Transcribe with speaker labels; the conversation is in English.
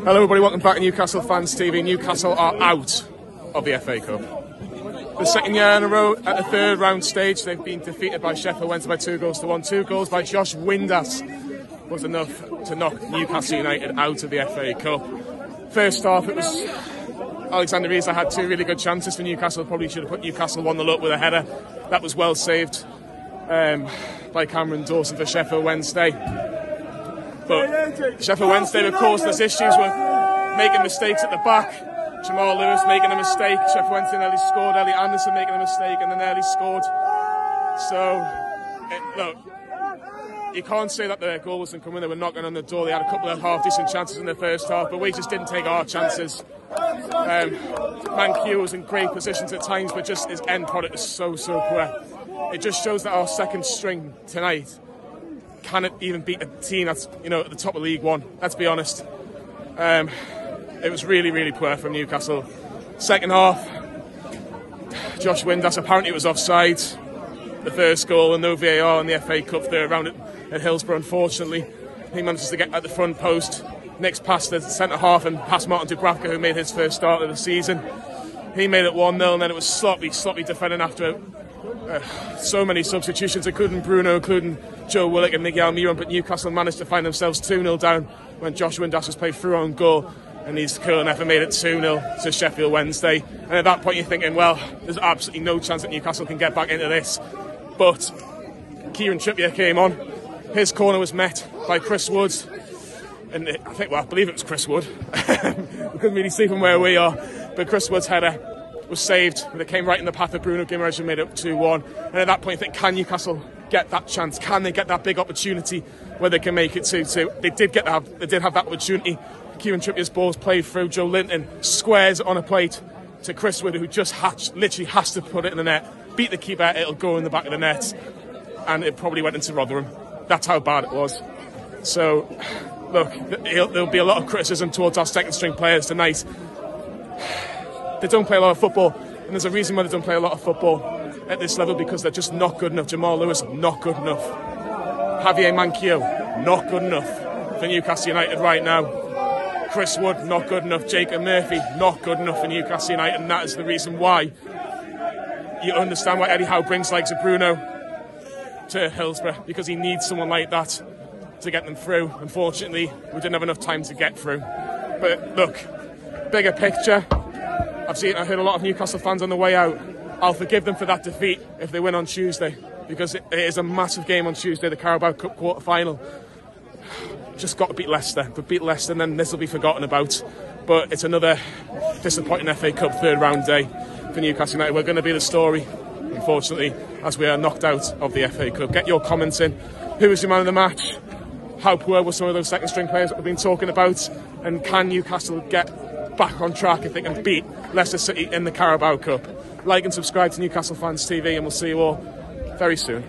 Speaker 1: Hello everybody, welcome back to Newcastle Fans TV. Newcastle are out of the FA Cup. The second year in a row at the third round stage, they've been defeated by Sheffield Wednesday by 2-1. 2 goals by Josh Windass was enough to knock Newcastle United out of the FA Cup. First half, it was Alexander Isak had 2 really good chances for Newcastle. Probably should have put Newcastle 1-0 up with a header. That was well saved by Cameron Dawson for Sheffield Wednesday. But Sheffield Wednesday, of course, there's issues with making mistakes at the back. Jamal Lewis making a mistake. Sheffield Wednesday nearly scored. Elliot Anderson making a mistake and then nearly scored. So, look, you can't say that the goal wasn't coming. They were knocking on the door. They had a couple of half-decent chances in the first half, but we just didn't take our chances. Mankiw was in great positions at times, but just his end product is so poor. It just shows that our second string tonight cannot even beat a team that's, you know, at the top of League One. Let's be honest. It was really poor from Newcastle. Second half, Josh Windass, apparently it was offside. The first goal and no VAR in the FA Cup third round at Hillsborough, unfortunately. He manages to get at the front post, nicks past the centre half and past Martin Dubravka, who made his first start of the season. He made it 1-0 and then it was sloppy defending after so many substitutions, including Bruno, including Joe Willock and Miguel Miron, but Newcastle managed to find themselves 2-0 down when Josh Windass was played through on goal, and his curl never made it 2-0 to Sheffield Wednesday. And at that point you're thinking, well, there's absolutely no chance that Newcastle can get back into this. But Kieran Trippier came on, his corner was met by Chris Wood, and I believe it was Chris Wood. We couldn't really see from where we are, but Chris Wood's header was saved, but it came right in the path of Bruno Guimaraes, who made it 2-1. And at that point you think, can Newcastle get that chance? Can they get that big opportunity where they can make it 2-2? They did have that opportunity. Kieran Trippier's ball's played through. Joe Linton squares on a plate to Chris Wood, who just literally has to put it in the net. Beat the keeper, it'll go in the back of the net, and it probably went into Rotherham. That's how bad it was. So, look, there'll be a lot of criticism towards our second string players tonight. They don't play a lot of football, and there's a reason why they don't play a lot of football at this level, because they're just not good enough. Jamal Lewis, not good enough. Javier Mankiw, not good enough for Newcastle United right now. Chris Wood, not good enough. Jacob Murphy, not good enough for Newcastle United, and that is the reason why you understand why Eddie Howe brings likes of Bruno to Hillsborough, because he needs someone like that to get them through. Unfortunately, we didn't have enough time to get through. But look, bigger picture, I heard a lot of Newcastle fans on the way out. I'll forgive them for that defeat if they win on Tuesday, because it is a massive game on Tuesday, the Carabao Cup quarter-final. Just got to beat Leicester, but beat Leicester and then this will be forgotten about. But it's another disappointing FA Cup third round day for Newcastle United. We're going to be the story, unfortunately, as we are knocked out of the FA Cup. Get your comments in. Who was your man of the match? How poor were some of those second string players that we've been talking about? And can Newcastle get back on track if they can beat Leicester City in the Carabao Cup? Like and subscribe to Newcastle Fans TV, and we'll see you all very soon.